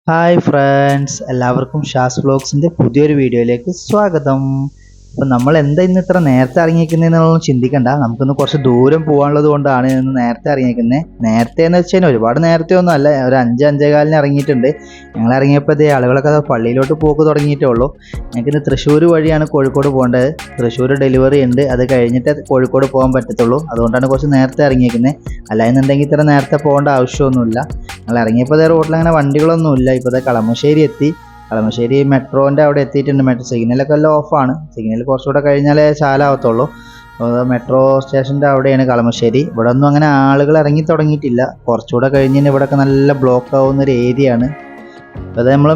Hi friends, എല്ലാവർക്കും ഷാസ് വ്ലോഗ്സിൻ്റെ പുതിയൊരു വീഡിയോയിലേക്ക് സ്വാഗതം. അപ്പം നമ്മൾ എന്താ ഇന്ന് ഇത്ര നേരത്തെ ഇറങ്ങിയിരിക്കുന്നതെന്നുള്ളതൊന്നും ചിന്തിക്കണ്ട. നമുക്കിന്ന് കുറച്ച് ദൂരം പോകാനുള്ളത് കൊണ്ടാണ് ഇന്ന് നേരത്തെ ഇറങ്ങിയിരിക്കുന്നത്. നേരത്തെ എന്ന് വെച്ച് കഴിഞ്ഞാൽ ഒരുപാട് നേരത്തെ ഒന്നും അല്ല, ഒരു 5-5:15 ഇറങ്ങിയിട്ടുണ്ട്. ഞങ്ങൾ ഇറങ്ങിയപ്പോൾ ഇതേ ആളുകളൊക്കെ പള്ളിയിലോട്ട് പോക്ക് തുടങ്ങിയിട്ടേ ഉള്ളൂ. ഞങ്ങൾക്കിന്ന് തൃശ്ശൂർ വഴിയാണ് കോഴിക്കോട് പോകേണ്ടത്. തൃശ്ശൂർ ഡെലിവറി ഉണ്ട്, അത് കഴിഞ്ഞിട്ട് കോഴിക്കോട് പോകാൻ പറ്റത്തുള്ളൂ. അതുകൊണ്ടാണ് കുറച്ച് നേരത്തെ ഇറങ്ങിയിരിക്കുന്നത്. അല്ലായെന്നുണ്ടെങ്കിൽ ഇത്ര നേരത്തെ പോകേണ്ട ആവശ്യമൊന്നുമില്ല. ഞങ്ങൾ ഇറങ്ങിയപ്പോൾ റോഡിൽ അങ്ങനെ വണ്ടികളൊന്നുമില്ല. ഇപ്പോൾ കളമശ്ശേരി എത്തി. കളമശ്ശേരി മെട്രോൻ്റെ അവിടെ എത്തിയിട്ടുണ്ട്. മെട്രോ സിഗ്നലൊക്കെ എല്ലാം ഓഫാണ്. സിഗ്നൽ കുറച്ചുകൂടെ കഴിഞ്ഞാലേ ചാലാവത്തുള്ളൂ. മെട്രോ സ്റ്റേഷൻ്റെ അവിടെയാണ് കളമശ്ശേരി. ഇവിടെ ഒന്നും അങ്ങനെ ആളുകൾ ഇറങ്ങി തുടങ്ങിയിട്ടില്ല. കുറച്ചുകൂടെ കഴിഞ്ഞ് ഇവിടെയൊക്കെ നല്ല ബ്ലോക്ക് ആവുന്ന ഒരു ഏരിയയാണ്. അത് നമ്മൾ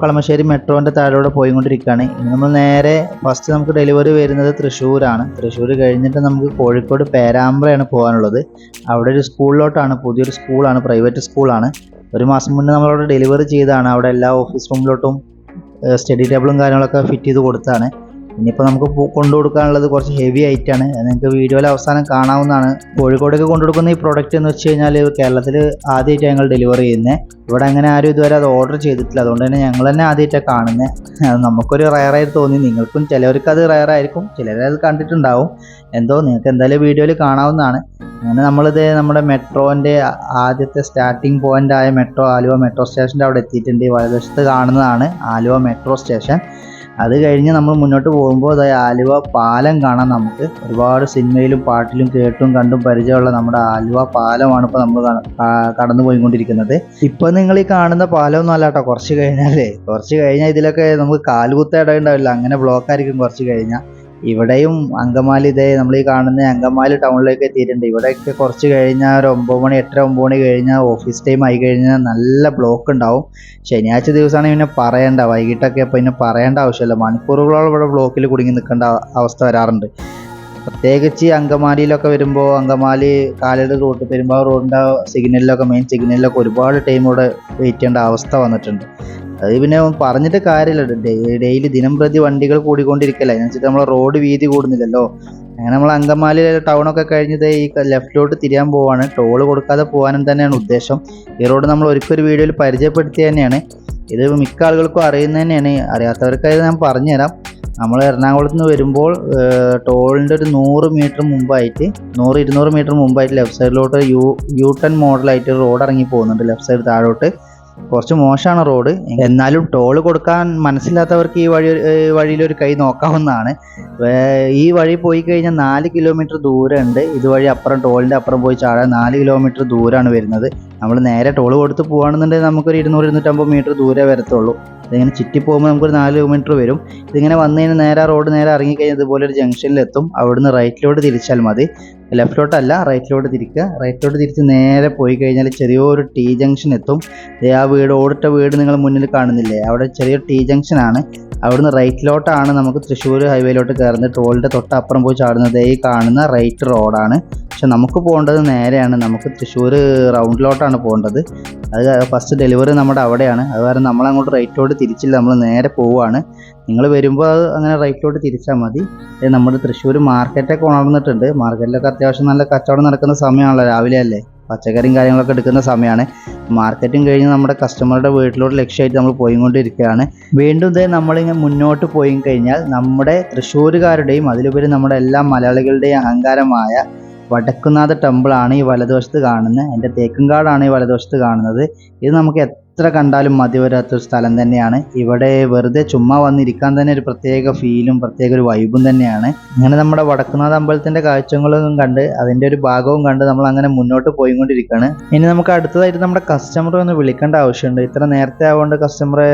കളമശ്ശേരി മെട്രോൻ്റെ താഴോടെ പോയിക്കൊണ്ടിരിക്കുകയാണ്. ഇനി നമ്മൾ നേരെ ഫസ്റ്റ് നമുക്ക് ഡെലിവറി വരുന്നത് തൃശ്ശൂരാണ്. തൃശ്ശൂർ കഴിഞ്ഞിട്ട് നമുക്ക് കോഴിക്കോട് പേരാമ്പ്രയാണ് പോകാനുള്ളത്. അവിടെ ഒരു സ്കൂളിലോട്ടാണ്, പുതിയൊരു സ്കൂളാണ്, പ്രൈവറ്റ് സ്കൂളാണ്. ഒരു മാസം മുന്നേ നമ്മളവിടെ ഡെലിവറി ചെയ്തതാണ്. അവിടെ എല്ലാ ഓഫീസ് റൂമിലോട്ടും സ്റ്റഡി ടേബിളും കാര്യങ്ങളൊക്കെ ഫിറ്റ് ചെയ്ത് കൊടുത്താണ്. ഇനിയിപ്പോൾ നമുക്ക് കൊണ്ടു കൊടുക്കാനുള്ളത് കുറച്ച് ഹെവി ആയിട്ടാണ്. നിങ്ങൾക്ക് വീഡിയോയിൽ അവസാനം കാണാവുന്നതാണ്. കോഴിക്കോടേക്ക് കൊണ്ടുകൊടുക്കുന്ന ഈ പ്രോഡക്റ്റ് എന്ന് വെച്ച് കഴിഞ്ഞാൽ കേരളത്തിൽ ആദ്യമായിട്ട് ഞങ്ങൾ ഡെലിവറി ചെയ്യുന്നത്. ഇവിടെ അങ്ങനെ ആരും ഇതുവരെ അത് ഓർഡർ ചെയ്തിട്ടില്ല. അതുകൊണ്ട് തന്നെ ഞങ്ങൾ തന്നെ ആദ്യമായിട്ടാണ് കാണുന്നത്. അത് നമുക്കൊരു റയറായിട്ട് തോന്നി. നിങ്ങൾക്കും ചിലവർക്ക് അത് റയറായിരിക്കും, ചിലരത് കണ്ടിട്ടുണ്ടാവും. എന്തോ നിങ്ങൾക്ക് എന്തായാലും വീഡിയോയിൽ കാണാവുന്നതാണ്. അങ്ങനെ നമ്മളിത് നമ്മുടെ മെട്രോൻ്റെ ആദ്യത്തെ സ്റ്റാർട്ടിംഗ് പോയിൻ്റായ ആലുവ മെട്രോ സ്റ്റേഷൻ്റെ അവിടെ എത്തിയിട്ടുണ്ട്. വലതുവശത്ത് കാണുന്നതാണ് ആലുവ മെട്രോ സ്റ്റേഷൻ. അത് കഴിഞ്ഞ് നമ്മൾ മുന്നോട്ട് പോകുമ്പോൾ അതായത് ആലുവ പാലം കാണാം. നമുക്ക് ഒരുപാട് സിനിമയിലും പാട്ടിലും കേട്ടും കണ്ടും പരിചയമുള്ള നമ്മുടെ ആലുവ പാലമാണ് ഇപ്പോൾ നമ്മൾ കടന്നു പോയിക്കൊണ്ടിരിക്കുന്നത്. ഇപ്പോൾ നിങ്ങൾ ഈ കാണുന്ന പാലമൊന്നും അല്ല കേട്ടോ. കുറച്ച് കഴിഞ്ഞാൽ ഇതിലൊക്കെ നമുക്ക് കാലുകുത്ത ഇടയുണ്ടാവില്ല, അങ്ങനെ ബ്ലോക്കായിരിക്കും കുറച്ച് കഴിഞ്ഞാൽ. ഇവിടെയും അങ്കമാലി നമ്മൾ ഈ കാണുന്ന അങ്കമാലി ടൗണിലേക്ക് എത്തിയിട്ടുണ്ട്. ഇവിടെയൊക്കെ കുറച്ച് കഴിഞ്ഞാൽ ഒരു 9 മണി 8-9 മണി കഴിഞ്ഞാൽ ഓഫീസ് ടൈം ആയി കഴിഞ്ഞാൽ നല്ല ബ്ലോക്ക് ഉണ്ടാവും. ശനിയാഴ്ച ദിവസമാണെങ്കിൽ പിന്നെ പറയേണ്ട, വൈകിട്ടൊക്കെ പിന്നെ പറയേണ്ട ആവശ്യമില്ല. മണിക്കൂറുകളോളം ഇവിടെ ബ്ലോക്കിൽ കുടുങ്ങി നിൽക്കേണ്ട അവസ്ഥ വരാറുണ്ട്. പ്രത്യേകിച്ച് അങ്കമാലിയിലൊക്കെ വരുമ്പോൾ, അങ്കമാലി കാലടി റോഡ്, പെരുമ്പാവൂർ റോഡിൻ്റെ സിഗ്നലിലൊക്കെ, മെയിൻ സിഗ്നലിലൊക്കെ ഒരുപാട് ടൈം ഇവിടെ വെയിറ്റ് ചെയ്യേണ്ട അവസ്ഥ വന്നിട്ടുണ്ട്. അത് പിന്നെ പറഞ്ഞിട്ട് കാര്യമില്ല. ഡെയിലി ദിനം പ്രതി വണ്ടികൾ കൂടിക്കൊണ്ടിരിക്കല്ലേ. അതിനനുസരിച്ച് നമ്മൾ റോഡ് വീതി കൂടുന്നില്ലല്ലോ. അങ്ങനെ നമ്മൾ അങ്കമാലി ടൗണൊക്കെ കഴിഞ്ഞത് ഈ ലെഫ്റ്റിലോട്ട് തിരിയാൻ പോവാണ്. ടോൾ കൊടുക്കാതെ പോകാനും തന്നെയാണ് ഉദ്ദേശം. ഈ റോഡ് നമ്മൾ ഒരിക്കലും വീഡിയോയിൽ പരിചയപ്പെടുത്തി തന്നെയാണ്. ഇത് മിക്ക ആളുകൾക്കും അറിയുന്നത് തന്നെയാണ്. അറിയാത്തവർക്കായത് ഞാൻ പറഞ്ഞുതരാം. നമ്മൾ എറണാകുളത്ത് നിന്ന് വരുമ്പോൾ ടോളിൻ്റെ ഒരു 100 മീറ്റർ മുമ്പായിട്ട്, 100-200 മീറ്റർ മുമ്പായിട്ട് ലെഫ്റ്റ് സൈഡിലോട്ട് യു ടേൺ മോഡലായിട്ട് റോഡ് ഇറങ്ങി പോകുന്നുണ്ട്. ലെഫ്റ്റ് സൈഡ് താഴോട്ട് കുറച്ച് മോശമാണ് റോഡ്. എന്നാലും ടോൾ കൊടുക്കാൻ മനസ്സിലാത്തവർക്ക് ഈ വഴിയിലൊരു കൈ നോക്കാവുന്നതാണ്. ഈ വഴി പോയി കഴിഞ്ഞാൽ 4 കിലോമീറ്റർ ദൂരമുണ്ട്. ഇതുവഴി അപ്പുറം ടോളിൻ്റെ അപ്പുറം പോയി ചാടാൻ 4 കിലോമീറ്റർ ദൂരമാണ് വരുന്നത്. നമ്മൾ നേരെ ടോൾ കൊടുത്ത് പോകുകയാണെന്നുണ്ടെങ്കിൽ നമുക്കൊരു 200-250 മീറ്റർ ദൂരെ വരത്തുള്ളൂ. ഇതിങ്ങനെ ചുറ്റി പോകുമ്പോൾ നമുക്കൊരു 4 കിലോമീറ്റർ വരും. ഇതിങ്ങനെ വന്നു കഴിഞ്ഞാൽ നേരെ റോഡ് നേരെ ഇറങ്ങിക്കഴിഞ്ഞാൽ ഇതുപോലെ ഒരു ജംഗ്ഷനിലെത്തും. അവിടുന്ന് റൈറ്റിലോട്ട് തിരിച്ചാൽ മതി. ലെഫ്റ്റിലോട്ടല്ല, റൈറ്റിലോട്ട് തിരിക്കുക. റൈറ്റിലോട്ട് തിരിച്ച് നേരെ പോയി കഴിഞ്ഞാൽ ചെറിയൊരു ടി ജംഗ്ഷൻ എത്തും. ആ ഓടിട്ട വീട് നിങ്ങൾ മുന്നിൽ കാണുന്നില്ലേ, അവിടെ ചെറിയൊരു ടി ജംഗ്ഷനാണ്. അവിടുന്ന് റൈറ്റിലോട്ടാണ് നമുക്ക് തൃശ്ശൂർ ഹൈവേയിലോട്ട് കയറുന്നത്. ടോളിൻ്റെ തൊട്ടപ്പുറം പോയി ചാടുന്നത് ഈ കാണുന്ന റൈറ്റ് റോഡാണ്. പക്ഷെ നമുക്ക് പോകേണ്ടത് നേരെയാണ്. നമുക്ക് തൃശ്ശൂർ റൗണ്ടിലോട്ടാണ് പോകേണ്ടത്. അത് ഫസ്റ്റ് ഡെലിവറി നമ്മുടെ അവിടെയാണ്. അത് കാരണം നമ്മളങ്ങോട്ട് റൈറ്റിലോട്ട് തിരിച്ചില്ല, നമ്മൾ നേരെ പോവുകയാണ്. നിങ്ങൾ വരുമ്പോൾ അത് അങ്ങനെ റൈറ്റിലോട്ട് തിരിച്ചാൽ മതി. നമ്മുടെ തൃശ്ശൂർ മാർക്കറ്റൊക്കെ ഉണർന്നിട്ടുണ്ട്. മാർക്കറ്റിലൊക്കെ അത്യാവശ്യം നല്ല കച്ചവടം നടക്കുന്ന സമയമാണല്ലോ, രാവിലെ അല്ലേ. പച്ചക്കറിയും കാര്യങ്ങളൊക്കെ എടുക്കുന്ന സമയമാണ്. മാർക്കറ്റും കഴിഞ്ഞ് നമ്മുടെ കസ്റ്റമറുടെ വീട്ടിലോട്ട് ലക്ഷ്യമായിട്ട് നമ്മൾ പോയിക്കൊണ്ടിരിക്കുകയാണ്. വീണ്ടും നമ്മളിങ്ങനെ മുന്നോട്ട് പോയി കഴിഞ്ഞാൽ നമ്മുടെ തൃശ്ശൂരുകാരുടെയും അതിലുപരി നമ്മുടെ എല്ലാ മലയാളികളുടെയും അഹങ്കാരമായ വടക്കുന്നാഥ ടെമ്പിളാണ് ഈ വലതുവശത്ത് കാണുന്നത്. എൻ്റെ തേക്കുംകാടാണ് ഈ വലതുവശത്ത് കാണുന്നത്. ഇത് നമുക്ക് എത്ര കണ്ടാലും മതി വരാത്തൊരു സ്ഥലം തന്നെയാണ്. ഇവിടെ വെറുതെ ചുമ്മാ വന്നിരിക്കാൻ തന്നെ ഒരു പ്രത്യേക ഫീലും പ്രത്യേക ഒരു വൈബും തന്നെയാണ്. അങ്ങനെ നമ്മുടെ വടക്കുന്നാഥ അമ്പലത്തിൻ്റെ കാഴ്ചകളും കണ്ട് അതിൻ്റെ ഒരു ഭാഗവും കണ്ട് നമ്മൾ അങ്ങനെ മുന്നോട്ട് പോയിക്കൊണ്ടിരിക്കുകയാണ്. ഇനി നമുക്ക് അടുത്തതായിട്ട് നമ്മുടെ കസ്റ്റമറെ ഒന്ന് വിളിക്കേണ്ട ആവശ്യമുണ്ട്. ഇത്ര നേരത്തെ ആവുകൊണ്ട് കസ്റ്റമറെ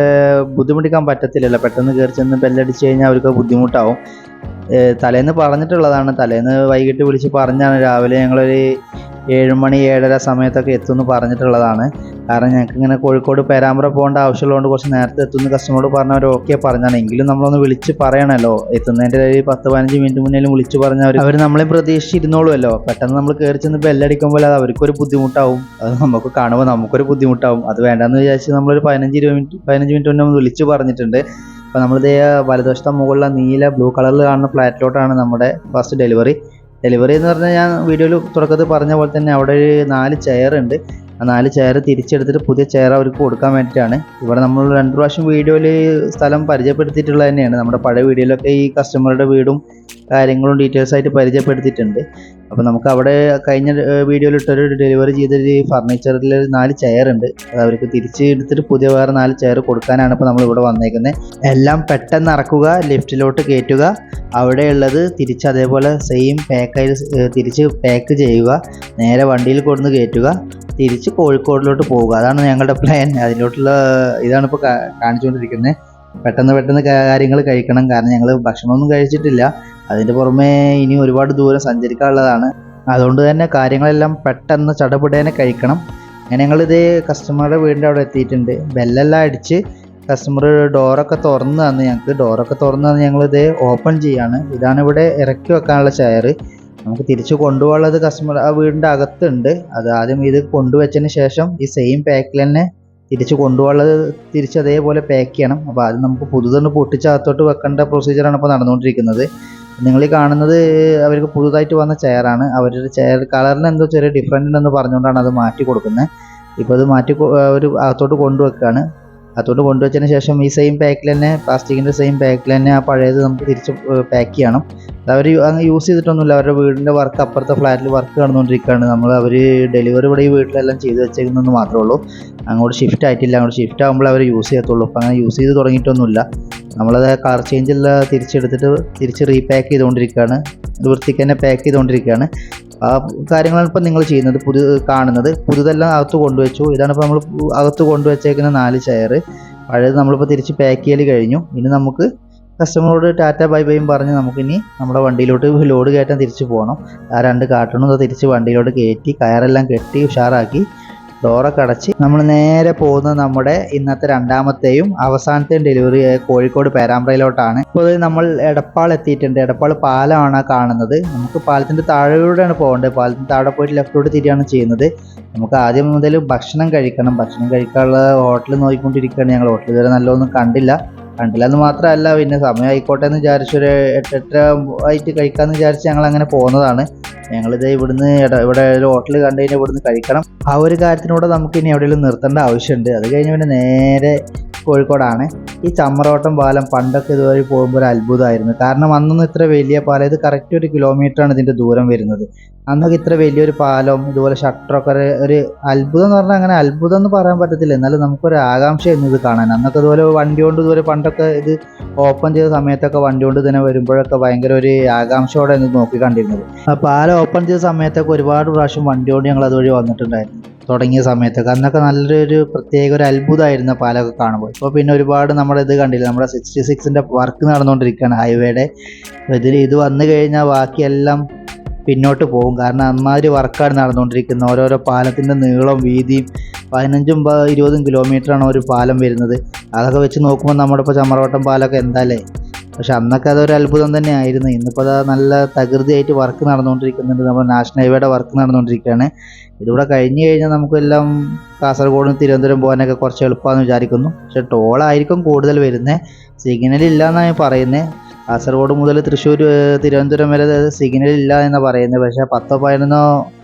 ബുദ്ധിമുട്ടിക്കാൻ പറ്റത്തില്ലല്ലോ. പെട്ടെന്ന് കയറി ചെന്ന് ബെല്ലടിച്ച് കഴിഞ്ഞാൽ അവർക്ക് ബുദ്ധിമുട്ടാവും. തലേന്ന് പറഞ്ഞിട്ടുള്ളതാണ്. തലേന്ന് വൈകിട്ട് വിളിച്ച് പറഞ്ഞാണ്. രാവിലെ ഞങ്ങളൊരു 7 മണി 7:30 സമയത്തൊക്കെ എത്തുമെന്ന് പറഞ്ഞിട്ടുള്ളതാണ്. കാരണം ഞങ്ങൾക്ക് ഇങ്ങനെ കോഴിക്കോട് പേരാമ്പ്ര പോകേണ്ട ആവശ്യമുള്ളതുകൊണ്ട് കുറച്ച് നേരത്തെ എത്തുമെന്ന് കസ്റ്റമറോട് പറഞ്ഞവർ ഓക്കെ പറഞ്ഞാണ്. എങ്കിലും നമ്മളൊന്ന് വിളിച്ച് പറയണമല്ലോ. എത്തുന്നതിൻ്റെ ഒരു 10-15 മിനിറ്റ് മുന്നേലും വിളിച്ച് പറഞ്ഞാൽ അവർ നമ്മളെ പ്രതീക്ഷിച്ചിരുന്നോളുമല്ലോ. പെട്ടെന്ന് നമ്മൾ കയറി ചെന്ന് ബെല്ലടിക്കുമ്പോൾ അത് അവർക്കൊരു ബുദ്ധിമുട്ടാവും. അത് നമുക്ക് കാണുമ്പോൾ നമുക്കൊരു ബുദ്ധിമുട്ടാവും. അത് വേണ്ടെന്ന് വിചാരിച്ച് നമ്മളൊരു 15 മിനിറ്റ് മുന്നേ വിളിച്ച് പറഞ്ഞിട്ടുണ്ട്. അപ്പോൾ നമ്മളിത് വലതുവശത്തെ മുകളിലെ നീല ബ്ലൂ കളറിൽ കാണുന്ന ഫ്ലാറ്റിലോട്ടാണ് നമ്മുടെ ഫസ്റ്റ് ഡെലിവറി എന്ന് പറഞ്ഞാൽ ഞാൻ വീഡിയോയിൽ തുടക്കത്തിൽ പറഞ്ഞ പോലെ തന്നെ അവിടെ ഒരു 4 ചെയർ ഉണ്ട്. ആ 4 ചെയർ തിരിച്ചെടുത്തിട്ട് പുതിയ ചെയർ അവർക്ക് കൊടുക്കാൻ വേണ്ടിയിട്ടാണ്. ഇവിടെ നമ്മൾ 2 പ്രാവശ്യം വീഡിയോയിൽ സ്ഥലം പരിചയപ്പെടുത്തിയിട്ടുള്ളത് തന്നെയാണ്. നമ്മുടെ പഴയ വീഡിയോയിലൊക്കെ ഈ കസ്റ്റമറുടെ വീടും കാര്യങ്ങളും ഡീറ്റെയിൽസ് ആയിട്ട് പരിചയപ്പെടുത്തിയിട്ടുണ്ട്. അപ്പോൾ നമുക്ക് അവിടെ കഴിഞ്ഞ വീഡിയോയിൽ ഇട്ടൊരു ഡെലിവറി ചെയ്തൊരു ഫർണിച്ചറിൽ 4 ചെയർ ഉണ്ട്. അത് അവർക്ക് തിരിച്ച് എടുത്തിട്ട് പുതിയ വേറെ 4 ചെയർ കൊടുക്കാനാണ് ഇപ്പോൾ നമ്മൾ ഇവിടെ വന്നേക്കുന്നത്. എല്ലാം പെട്ടെന്ന് ഇറക്കുക, ലിഫ്റ്റിലോട്ട് കയറ്റുക, അവിടെയുള്ളത് തിരിച്ച് അതേപോലെ സെയിം പാക്കായി തിരിച്ച് പാക്ക് ചെയ്യുക, നേരെ വണ്ടിയിൽ കൊണ്ടുവന്ന് കയറ്റുക, തിരിച്ച് കോഴിക്കോടിലോട്ട് പോവുക. അതാണ് ഞങ്ങളുടെ പ്ലാൻ. അതിലോട്ടുള്ള ഇതാണ് ഇപ്പോൾ കാണിച്ചുകൊണ്ടിരിക്കുന്നത്. പെട്ടെന്ന് കാര്യങ്ങൾ കഴിക്കണം. കാരണം ഞങ്ങൾ ഭക്ഷണമൊന്നും കഴിച്ചിട്ടില്ല. അതിൻ്റെ പുറമെ ഇനി ഒരുപാട് ദൂരം സഞ്ചരിക്കാനുള്ളതാണ്. അതുകൊണ്ട് തന്നെ കാര്യങ്ങളെല്ലാം പെട്ടെന്ന് ചടപടേനെ കഴിക്കണം. അങ്ങനെ ഞങ്ങളിത് കസ്റ്റമറുടെ വീടിൻ്റെ അവിടെ എത്തിയിട്ടുണ്ട്. ബെല്ലെല്ലാം അടിച്ച് കസ്റ്റമർ ഡോറൊക്കെ തുറന്ന് തന്ന് ഞങ്ങളിത് ഓപ്പൺ ചെയ്യാണ്. ഇതാണ് ഇവിടെ ഇറക്കി വെക്കാനുള്ള ചെയർ. നമുക്ക് തിരിച്ച് കൊണ്ടുപോകാനുള്ളത് കസ്റ്റമർ ആ വീടിൻ്റെ അകത്തുണ്ട്. അത് ആദ്യം ഇത് കൊണ്ടുവച്ചതിന് ശേഷം ഈ സെയിം പാക്കിൽ തന്നെ തിരിച്ച് കൊണ്ടുപോകാനുള്ളത് തിരിച്ച് അതേപോലെ പാക്ക് ചെയ്യണം. അപ്പോൾ അത് നമുക്ക് പുതുതൊന്ന് പൊട്ടിച്ച് അകത്തോട്ട് വെക്കേണ്ട പ്രൊസീജിയറാണ് ഇപ്പോൾ നടന്നുകൊണ്ടിരിക്കുന്നത്. നിങ്ങൾ ഈ കാണുന്നത് അവർക്ക് പുതുതായിട്ട് വന്ന ചെയറാണ്. അവരുടെ ചെയർ കളറിന് എന്തോ ചെറിയ ഡിഫറൻറ്റ് ഉണ്ടെന്ന് പറഞ്ഞുകൊണ്ടാണ് അത് മാറ്റി കൊടുക്കുന്നത്. ഇപ്പോൾ അത് മാറ്റി അവർ അകത്തോട്ട് കൊണ്ടുവെക്കുകയാണ്. അകത്തോട്ട് കൊണ്ടുവച്ചതിന് ശേഷം ഈ സെയിം പാക്കിൽ തന്നെ പ്ലാസ്റ്റിക്കിൻ്റെ സെയിം പാക്കിൽ തന്നെ ആ പഴയത് നമുക്ക് തിരിച്ച് പാക്ക് ചെയ്യണം. അവർ അങ്ങ് യൂസ് ചെയ്തിട്ടൊന്നുമില്ല. അവരുടെ വീടിൻ്റെ വർക്ക് അപ്പുറത്തെ ഫ്ലാറ്റിൽ വർക്ക് നടന്നുകൊണ്ടിരിക്കുകയാണ്. അവർ ഡെലിവറി ഇവിടെ ഈ വീട്ടിലെല്ലാം ചെയ്ത് വെച്ചേക്കുന്നതെന്ന് മാത്രമേ ഉള്ളൂ. അങ്ങോട്ട് ഷിഫ്റ്റ് ആയിട്ടില്ല. അങ്ങോട്ട് ഷിഫ്റ്റ് ആകുമ്പോൾ അവർ യൂസ് ചെയ്യത്തുള്ളൂ. അപ്പോൾ അങ്ങനെ യൂസ് ചെയ്ത് തുടങ്ങിയിട്ടൊന്നുമില്ല. നമ്മളത് കളർ ചേഞ്ചെല്ലാം തിരിച്ചെടുത്തിട്ട് തിരിച്ച് റീപാക്ക് ചെയ്തുകൊണ്ടിരിക്കുകയാണ്. വൃത്തിക്ക് തന്നെ പാക്ക് ചെയ്തുകൊണ്ടിരിക്കുകയാണ്. ആ കാര്യങ്ങളാണ് ഇപ്പം നിങ്ങൾ ചെയ്യുന്നത്. കാണുന്നത് പുതുതെല്ലാം അകത്ത് കൊണ്ടുവച്ചു. ഇതാണ് ഇപ്പോൾ നമ്മൾ അകത്ത് കൊണ്ടുവച്ചേക്കുന്ന 4 ചെയർ. പഴയത് നമ്മളിപ്പോൾ തിരിച്ച് പാക്ക് ചെയ്യൽ കഴിഞ്ഞു. ഇനി നമുക്ക് കസ്റ്റമറോട് ടാറ്റ ബൈ ബൈയും പറഞ്ഞ് നമുക്കിനി നമ്മുടെ വണ്ടിയിലോട്ട് ലോഡ് കയറ്റാൻ തിരിച്ച് പോകണം. ആ 2 കാർട്ടണും തിരിച്ച് വണ്ടിയിലോട്ട് കയറ്റി കയറെല്ലാം കെട്ടി ഉഷാറാക്കി ഡോറൊക്കെ അടച്ച് നമ്മൾ നേരെ പോകുന്നത് നമ്മുടെ ഇന്നത്തെ 2ാമത്തെയും അവസാനത്തെയും ഡെലിവറി കോഴിക്കോട് പേരാമ്പ്രയിലോട്ടാണ്. ഇപ്പോൾ നമ്മൾ എടപ്പാൾ എത്തിയിട്ടുണ്ട്. എടപ്പാൾ പാലമാണ് കാണുന്നത്. നമുക്ക് പാലത്തിൻ്റെ താഴെയോടെയാണ് പോകേണ്ടത്. പാലത്തിൻ്റെ താഴെ പോയിട്ട് ലെഫ്റ്റോട്ട് തിരിയാണ് ചെയ്യുന്നത്. നമുക്ക് ആദ്യം മുതൽ ഭക്ഷണം കഴിക്കണം. ഭക്ഷണം കഴിക്കാനുള്ള ഹോട്ടൽ നോക്കിക്കൊണ്ടിരിക്കുകയാണ് ഞങ്ങൾ. ഹോട്ടൽ ഇതുവരെ നല്ലതൊന്നും കണ്ടില്ല എന്ന് മാത്രമല്ല, പിന്നെ സമയം ആയിക്കോട്ടെ എന്ന് വിചാരിച്ച് ഒരു 8-8 ആയിട്ട് കഴിക്കാമെന്ന് വിചാരിച്ച് ഞങ്ങൾ അങ്ങനെ പോകുന്നതാണ്. ഞങ്ങളിത് ഇവിടെ ഒരു ഹോട്ടൽ കണ്ടു കഴിഞ്ഞാൽ ഇവിടുന്ന് കഴിക്കണം. ആ ഒരു കാര്യത്തിനൂടെ നമുക്ക് ഇനി എവിടെയെങ്കിലും നിർത്തേണ്ട ആവശ്യമുണ്ട്. അത് കഴിഞ്ഞ് പിന്നെ നേരെ കോഴിക്കോടാണ്. ഈ ചമ്മറോട്ടം പാലം പണ്ടൊക്കെ ഇതുവരെ പോകുമ്പോൾ ഒരു അത്ഭുതമായിരുന്നു. കാരണം അന്നൊന്നും ഇത്ര വലിയ പാലം, ഇത് കറക്റ്റ് 1 കിലോമീറ്ററാണ് ഇതിൻ്റെ ദൂരം വരുന്നത്. അന്നൊക്കെ ഇത്ര വലിയൊരു പാലം ഇതുപോലെ ഷട്ടറൊക്കെ ഒരു അത്ഭുതം എന്ന് പറഞ്ഞാൽ അങ്ങനെ അത്ഭുതം എന്ന് പറയാൻ പറ്റത്തില്ല. എന്നാലും നമുക്കൊരു ആകാംക്ഷയായിരുന്നു ഇത് കാണാൻ. അന്നൊക്കെ ഇതുപോലെ വണ്ടി കൊണ്ട് ഇതുപോലെ പണ്ടൊക്കെ ഇത് ഓപ്പൺ ചെയ്ത സമയത്തൊക്കെ വണ്ടി കൊണ്ട് തന്നെ വരുമ്പോഴൊക്കെ ഭയങ്കര ഒരു ആകാംക്ഷയോടെ നോക്കി കണ്ടിരുന്നത്. ആ പാലം ഓപ്പൺ ചെയ്ത സമയത്തൊക്കെ ഒരുപാട് പ്രാവശ്യം വണ്ടി കൊണ്ട് ഞങ്ങൾ അതുവഴി വന്നിട്ടുണ്ടായിരുന്നു. തുടങ്ങിയ സമയത്തൊക്കെ അന്നൊക്കെ നല്ലൊരു പ്രത്യേക ഒരു അത്ഭുതമായിരുന്നു പാലമൊക്കെ കാണുമ്പോൾ. ഇപ്പോൾ പിന്നെ ഒരുപാട് നമ്മുടെ ഇത് കണ്ടില്ല, നമ്മുടെ 66ൻ്റെ വർക്ക് നടന്നുകൊണ്ടിരിക്കുകയാണ് ഹൈവേയുടെ. ഇത് വന്നു കഴിഞ്ഞാൽ ബാക്കിയെല്ലാം പിന്നോട്ട് പോകും. കാരണം അമ്മാതിരി വർക്കാണ് നടന്നുകൊണ്ടിരിക്കുന്നത്. ഓരോരോ പാലത്തിൻ്റെ നീളം വീതിയും 15-20 കിലോമീറ്ററാണ് ഒരു പാലം വരുന്നത്. അതൊക്കെ വെച്ച് നോക്കുമ്പോൾ നമ്മുടെ ഇപ്പോൾ ചമ്മറവട്ടം പാലമൊക്കെ എന്താല്ലേ. പക്ഷെ അന്നൊക്കെ അതൊരു അത്ഭുതം തന്നെ ആയിരുന്നു. ഇന്നിപ്പോൾ അത് നല്ല തകൃതിയായിട്ട് വർക്ക് നടന്നുകൊണ്ടിരിക്കുന്നുണ്ട്. നമ്മുടെ നാഷണൽ ഹൈവേയുടെ വർക്ക് നടന്നുകൊണ്ടിരിക്കുകയാണ്. ഇതിവിടെ കഴിഞ്ഞ് കഴിഞ്ഞാൽ നമുക്കെല്ലാം കാസർഗോഡ് തിരുവനന്തപുരം പോകാനൊക്കെ കുറച്ച് എളുപ്പമാണെന്ന് വിചാരിക്കുന്നു. പക്ഷെ ടോളായിരിക്കും കൂടുതൽ വരുന്നത്. സിഗ്നലില്ല എന്നാണ് പറയുന്നത്. കാസർഗോഡ് മുതൽ തൃശ്ശൂർ തിരുവനന്തപുരം വരെ സിഗ്നലില്ല എന്നാണ് പറയുന്നത്. പക്ഷേ 10-11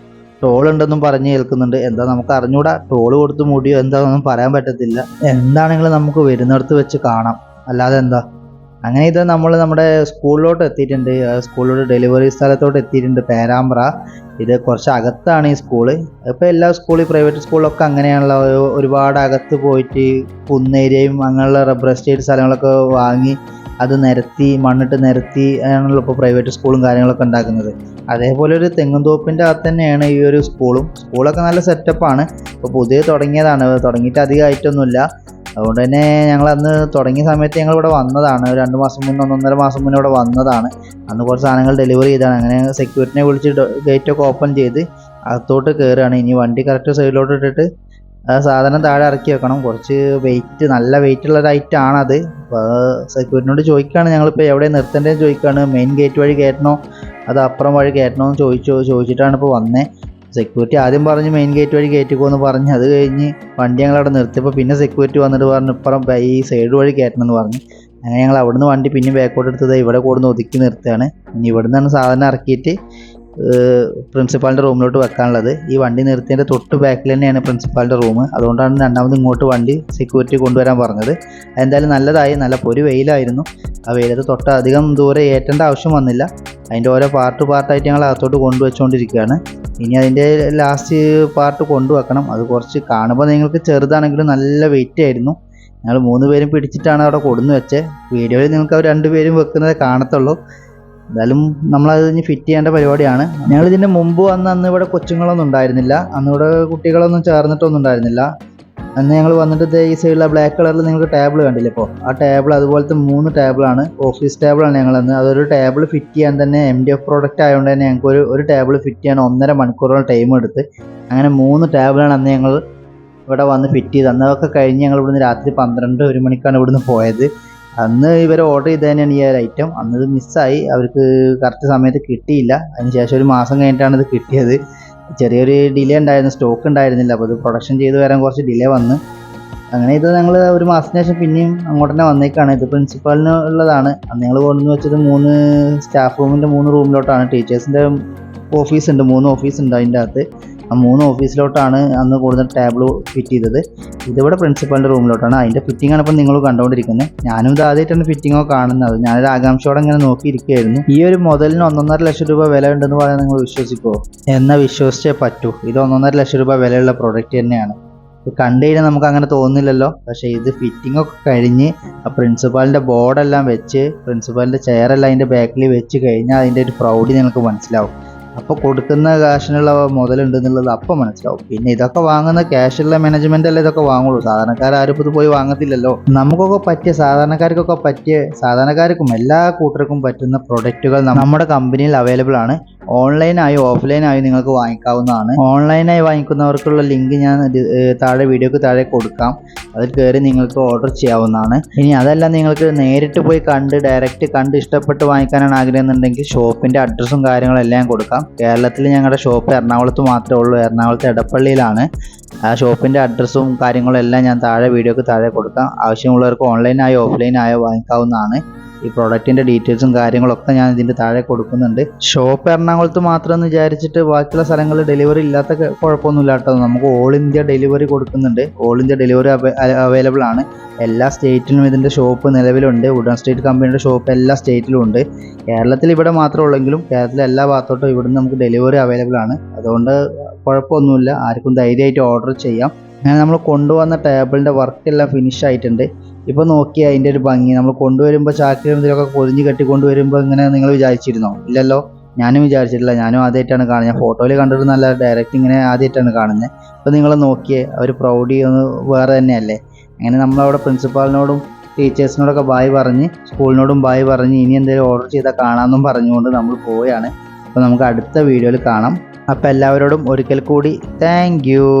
ടോൾ ഉണ്ടെന്നും പറഞ്ഞ് കേൾക്കുന്നുണ്ട്. എന്താ നമുക്ക് അറിഞ്ഞൂടാ. ടോൾ കൊടുത്ത് മുടിയോ എന്താണെന്നൊന്നും പറയാൻ പറ്റത്തില്ല. എന്താണെങ്കിലും നമുക്ക് വരുന്നിടത്ത് വെച്ച് കാണാം, അല്ലാതെ എന്താ. അങ്ങനെ ഇത് നമ്മൾ നമ്മുടെ സ്കൂളിലോട്ട് എത്തിയിട്ടുണ്ട്. സ്കൂളിലോട്ട് ഡെലിവറി സ്ഥലത്തോട്ട് എത്തിയിട്ടുണ്ട്, പേരാമ്പ്ര. ഇത് കുറച്ച് അകത്താണ് ഈ സ്കൂള്. ഇപ്പോൾ എല്ലാ സ്കൂളും പ്രൈവറ്റ് സ്കൂളിലൊക്കെ അങ്ങനെയാണല്ലോ, ഒരുപാട് അകത്ത് പോയിട്ട് കുന്നേരിയയും അങ്ങനെയുള്ള റബ്ബർ എസ്റ്റേറ്റ് സ്ഥലങ്ങളൊക്കെ വാങ്ങി അത് നിരത്തി മണ്ണിട്ട് നിരത്തി ആണല്ലോ ഇപ്പോൾ പ്രൈവറ്റ് സ്കൂളും കാര്യങ്ങളൊക്കെ ഉണ്ടാക്കുന്നത്. അതേപോലെ ഒരു തെങ്ങുംതോപ്പിൻ്റെ അകത്ത് തന്നെയാണ് ഈ ഒരു സ്കൂളൊക്കെ നല്ല സെറ്റപ്പാണ്. ഇപ്പോൾ പുതിയ തുടങ്ങിയതാണ്, തുടങ്ങിയിട്ട് അധികമായിട്ടൊന്നുമില്ല. അതുകൊണ്ട് തന്നെ ഞങ്ങൾ അന്ന് തുടങ്ങിയ സമയത്ത് ഞങ്ങൾ ഇവിടെ വന്നതാണ്. 2 മാസം മുന്നേ 1.5 മാസം മുന്നേ ഇവിടെ വന്നതാണ്. അന്ന് കുറച്ച് സാധനങ്ങൾ ഡെലിവറി ചെയ്താണ്. അങ്ങനെ സെക്യൂരിറ്റിനെ വിളിച്ച് ഗേറ്റൊക്കെ ഓപ്പൺ ചെയ്ത് അകത്തോട്ട് കയറുകയാണ്. ഇനി വണ്ടി കറക്റ്റ് സൈഡിലോട്ട് ഇട്ടിട്ട് ആ സാധനം താഴെ ഇറക്കി വെക്കണം. കുറച്ച് നല്ല വെയിറ്റുള്ള ഒരു ഐറ്റമാണത്. അപ്പോൾ സെക്യൂരിറ്റിനോട് ചോദിക്കുകയാണ് ഞങ്ങളിപ്പോൾ എവിടെ നിർത്തേണ്ടതെന്ന് ചോദിക്കുകയാണ്. മെയിൻ ഗേറ്റ് വഴി കയറ്റണോ അത് അപ്പുറം വഴി കയറ്റണോ എന്ന് ചോദിച്ചിട്ടാണ് ഇപ്പോൾ വന്നത്. സെക്യൂരിറ്റി ആദ്യം പറഞ്ഞ് മെയിൻ ഗേറ്റ് വഴി കയറ്റിക്കോന്ന് പറഞ്ഞ്, അത് കഴിഞ്ഞ് വണ്ടി ഞങ്ങളവിടെ നിർത്തിയപ്പോൾ പിന്നെ സെക്യൂരിറ്റി വന്നിട്ട് പറഞ്ഞു ഇപ്പുറം ഈ സൈഡ് വഴി കയറ്റണമെന്ന് പറഞ്ഞു. അങ്ങനെ ഞങ്ങൾ അവിടുന്ന് വണ്ടി പിന്നെ ബാക്കോട്ട് എടുത്തത് ഇവിടെ കൂടുന്ന ഒതുക്കി നിർത്തുകയാണ്. ഇനി ഇവിടെ നിന്നാണ് സാധനം ഇറക്കിയിട്ട് പ്രിൻസിപ്പാളിൻ്റെ റൂമിലോട്ട് വെക്കാനുള്ളത്. ഈ വണ്ടി നിർത്തിയതിൻ്റെ തൊട്ട് ബാക്കിൽ തന്നെയാണ് പ്രിൻസിപ്പാളിൻ്റെ റൂം. അതുകൊണ്ടാണ് രണ്ടാമത് ഇങ്ങോട്ട് വണ്ടി സെക്യൂരിറ്റി കൊണ്ടുവരാൻ പറഞ്ഞത്. എന്തായാലും നല്ലതായി. നല്ല പൊരി വെയിലായിരുന്നു. ആ വെയിലത്ത് തൊട്ട് അധികം ദൂരെ ഏറ്റേണ്ട ആവശ്യം വന്നില്ല. അതിൻ്റെ ഓരോ പാർട്ടായിട്ട് ഞങ്ങൾ അകത്തോട്ട് കൊണ്ടുവച്ചുകൊണ്ടിരിക്കുകയാണ്. ഇനി അതിൻ്റെ ലാസ്റ്റ് പാർട്ട് കൊണ്ടുവെക്കണം. അത് കുറച്ച് കാണുമ്പോൾ നിങ്ങൾക്ക് ചെറുതാണെങ്കിലും നല്ല വെയിറ്റ് ആയിരുന്നു. ഞങ്ങൾ 3 പേരും പിടിച്ചിട്ടാണ് അവിടെ കൊടുന്ന് വെച്ചത്. വീഡിയോയിൽ നിങ്ങൾക്ക് അവർ 2 പേരും വെക്കുന്നത് കാണത്തുള്ളൂ. എന്തായാലും നമ്മളത് ഇനി ഫിറ്റ് ചെയ്യേണ്ട പരിപാടിയാണ്. ഞങ്ങൾ ഇതിൻ്റെ മുമ്പ് അന്ന് ഇവിടെ കൊച്ചുങ്ങളൊന്നും ഉണ്ടായിരുന്നില്ല. അന്നിവിടെ കുട്ടികളൊന്നും ചേർന്നിട്ടൊന്നും ഉണ്ടായിരുന്നില്ല. അന്ന് ഞങ്ങൾ വന്നിട്ട് ഈ സൈഡിലെ ബ്ലാക്ക് കളറിൽ നിങ്ങൾക്ക് ടേബിൾ കണ്ടില്ലേ? ഇപ്പോൾ ആ ടേബിൾ അതുപോലത്തെ 3 ടേബിളാണ്. ഓഫീസ് ടേബിളാണ് ഞങ്ങളന്ന്. അതൊരു ടേബിൾ ഫിറ്റ് ചെയ്യാൻ തന്നെ MDF പ്രോഡക്റ്റ് ആയതുകൊണ്ട് തന്നെ ഞങ്ങൾക്ക് ഒരു ടേബിൾ ഫിറ്റ് ചെയ്യാൻ 1.5 മണിക്കൂറോളം ടൈം എടുത്ത്. അങ്ങനെ 3 ടേബിളാണ് അന്ന് ഞങ്ങൾ ഇവിടെ വന്ന് ഫിറ്റ് ചെയ്ത്. അന്നൊക്കെ കഴിഞ്ഞ് ഞങ്ങൾ ഇവിടുന്ന് രാത്രി 12-1 മണിക്കാണ് ഇവിടുന്ന് പോയത്. അന്ന് ഇവർ ഓർഡർ ചെയ്ത് തന്നെയാണ് ഈ ഒരു ഐറ്റം. അന്നത് മിസ്സായി. അവർക്ക് കറക്റ്റ് സമയത്ത് കിട്ടിയില്ല. അതിനുശേഷം 1 മാസം കഴിഞ്ഞിട്ടാണ് ഇത് കിട്ടിയത്. ചെറിയൊരു ഡിലേ ഉണ്ടായിരുന്നു, സ്റ്റോക്ക് ഉണ്ടായിരുന്നില്ല. അപ്പോൾ ഇത് പ്രൊഡക്ഷൻ ചെയ്ത് വരാൻ കുറച്ച് ഡിലേ വന്ന്. അങ്ങനെ ഇത് ഞങ്ങൾ 1 മാസത്തിന് ശേഷം പിന്നെയും അങ്ങോട്ട് തന്നെ വന്നേക്കാണ്. ഇത് പ്രിൻസിപ്പാളിന് ഉള്ളതാണ്. അന്ന് ഞങ്ങൾ കൊണ്ടുവന്ന് വെച്ചത് 3 സ്റ്റാഫ് റൂമിൻ്റെ 3 റൂമിലോട്ടാണ്. ടീച്ചേഴ്സിൻ്റെ ഓഫീസ് ഉണ്ട്, 3 ഓഫീസ് ഉണ്ട് അതിൻ്റെ അകത്ത്. ആ 3 ഓഫീസിലോട്ടാണ് അന്ന് കൂടുതൽ ടേബിൾ ഫിറ്റ് ചെയ്തത്. ഇതിവിടെ പ്രിൻസിപ്പാളിൻ്റെ റൂമിലോട്ടാണ്. അതിൻ്റെ ഫിറ്റിംഗാണ് ഇപ്പം നിങ്ങൾ കണ്ടുകൊണ്ടിരിക്കുന്നത്. ഞാനും ഇത് ആദ്യമായിട്ടാണ് ഫിറ്റിങ്ങോ കാണുന്നത്. ഞാനൊരു ആകാംക്ഷയോടെ ഇങ്ങനെ നോക്കിയിരിക്കുകയായിരുന്നു. ഈ ഒരു മുതലിന് 1.5 ലക്ഷം രൂപ വില ഉണ്ടെന്ന് പറയാൻ നിങ്ങൾ വിശ്വസിക്കുമോ? എന്നാൽ വിശ്വസിച്ചേ പറ്റൂ. ഇത് 1.5 ലക്ഷം രൂപ വിലയുള്ള പ്രോഡക്റ്റ് തന്നെയാണ്. ഇത് കണ്ടു കഴിഞ്ഞാൽ നമുക്ക് അങ്ങനെ തോന്നുന്നില്ലല്ലോ. പക്ഷേ ഇത് ഫിറ്റിങ്ങൊക്കെ കഴിഞ്ഞ് ആ പ്രിൻസിപ്പാളിൻ്റെ ബോർഡെല്ലാം വെച്ച് പ്രിൻസിപ്പാളിൻ്റെ ചെയറെല്ലാം അതിൻ്റെ ബാക്കിൽ വെച്ച് കഴിഞ്ഞാൽ അതിൻ്റെ ഒരു പ്രൗഢി നിങ്ങൾക്ക് മനസ്സിലാവും. അപ്പോൾ കൊടുക്കുന്ന കാശിനുള്ള മുതലുണ്ട് എന്നുള്ളത് അപ്പോൾ മനസ്സിലാവും. പിന്നെ ഇതൊക്കെ വാങ്ങുന്ന ക്യാഷുള്ള മാനേജ്മെൻ്റ് അല്ലേ ഇതൊക്കെ വാങ്ങുള്ളൂ. സാധാരണക്കാരും ഇപ്പോൾ ഇത് പോയി വാങ്ങത്തില്ലല്ലോ. നമുക്കൊക്കെ പറ്റിയ സാധാരണക്കാർക്കും എല്ലാ കൂട്ടർക്കും പറ്റുന്ന പ്രൊഡക്റ്റുകൾ നമ്മുടെ കമ്പനിയിൽ അവൈലബിൾ ആണ്. ഓൺലൈനായോ ഓഫ്ലൈനായോ നിങ്ങൾക്ക് വാങ്ങിക്കാവുന്നതാണ്. ഓൺലൈനായി വാങ്ങിക്കുന്നവർക്കുള്ള ലിങ്ക് ഞാൻ വീഡിയോക്ക് താഴെ കൊടുക്കാം. അതിൽ കയറി നിങ്ങൾക്ക് ഓർഡർ ചെയ്യാവുന്നതാണ്. ഇനി അതല്ല നിങ്ങൾക്ക് നേരിട്ട് പോയി ഡയറക്റ്റ് കണ്ട് ഇഷ്ടപ്പെട്ട് വാങ്ങിക്കാനാണ് ആഗ്രഹം എന്നുണ്ടെങ്കിൽ ഷോപ്പിൻ്റെ അഡ്രസ്സും കാര്യങ്ങളും എല്ലാം കൊടുക്കാം. കേരളത്തിൽ ഞങ്ങളുടെ ഷോപ്പ് എറണാകുളത്ത് മാത്രമേ ഉള്ളൂ. എറണാകുളത്ത് എടപ്പള്ളിയിലാണ്. ആ ഷോപ്പിൻ്റെ അഡ്രസ്സും കാര്യങ്ങളും എല്ലാം ഞാൻ വീഡിയോക്ക് താഴെ കൊടുക്കാം. ആവശ്യമുള്ളവർക്ക് ഓൺലൈനായോ ഓഫ്ലൈനായോ വാങ്ങിക്കാവുന്നതാണ്. ഈ പ്രോഡക്റ്റിൻ്റെ ഡീറ്റെയിൽസും കാര്യങ്ങളൊക്കെ ഞാൻ ഇതിൻ്റെ താഴെ കൊടുക്കുന്നുണ്ട്. ഷോപ്പ് എറണാകുളത്ത് മാത്രമെന്ന് വിചാരിച്ചിട്ട് ബാക്കിയുള്ള സ്ഥലങ്ങളിൽ ഡെലിവറി ഇല്ലാത്ത കുഴപ്പമൊന്നുമില്ല കേട്ടോ. നമുക്ക് ഓൾ ഇന്ത്യ ഡെലിവറി കൊടുക്കുന്നുണ്ട്. ഓൾ ഇന്ത്യ ഡെലിവറി അവൈലബിൾ ആണ്. എല്ലാ സ്റ്റേറ്റിലും ഇതിൻ്റെ ഷോപ്പ് നിലവിലുണ്ട്. വുഡൻ സ്ട്രീറ്റ് കമ്പനിയുടെ ഷോപ്പ് എല്ലാ സ്റ്റേറ്റിലും ഉണ്ട്. കേരളത്തിൽ ഇവിടെ മാത്രമേ ഉള്ളെങ്കിലും കേരളത്തിലെ എല്ലാ ഭാഗത്തോട്ടും ഇവിടുന്ന് നമുക്ക് ഡെലിവറി അവൈലബിൾ ആണ്. അതുകൊണ്ട് കുഴപ്പമൊന്നുമില്ല. ആർക്കും ധൈര്യമായിട്ട് ഓർഡർ ചെയ്യാം. അങ്ങനെ നമ്മൾ കൊണ്ടുവന്ന ടേബിളിൻ്റെ വർക്കെല്ലാം ഫിനിഷ് ആയിട്ടുണ്ട്. ഇപ്പോൾ നോക്കിയാൽ അതിൻ്റെ ഒരു ഭംഗി. നമ്മൾ കൊണ്ടുവരുമ്പോൾ ചാക്കിലും ഇതിലൊക്കെ പൊതിഞ്ഞ് കെട്ടി കൊണ്ടുവരുമ്പോൾ ഇങ്ങനെ നിങ്ങൾ വിചാരിച്ചിരുന്നോ? ഇല്ലല്ലോ, ഞാനും വിചാരിച്ചിട്ടില്ല. ഞാനും ആദ്യമായിട്ടാണ് കാണുന്നത്. ഞാൻ ഫോട്ടോയിൽ കണ്ടിട്ട് നല്ല ഡയറക്റ്റ് ഇങ്ങനെ ആദ്യമായിട്ടാണ് കാണുന്നത്. അപ്പോൾ നിങ്ങൾ നോക്കിയേ, ഒരു പ്രൗഡി ഒന്ന് വേറെ തന്നെയല്ലേ. അങ്ങനെ നമ്മളവിടെ പ്രിൻസിപ്പാളിനോടും ടീച്ചേഴ്സിനോടൊക്കെ ബായ് പറഞ്ഞ്, സ്കൂളിനോടും ബായ് പറഞ്ഞ് ഇനി എന്തെങ്കിലും ഓർഡർ ചെയ്താൽ കാണാമെന്നും പറഞ്ഞുകൊണ്ട് നമ്മൾ പോവുകയാണ്. അപ്പോൾ നമുക്ക് അടുത്ത വീഡിയോയിൽ കാണാം. അപ്പോൾ എല്ലാവരോടും ഒരിക്കൽ കൂടി താങ്ക് യു.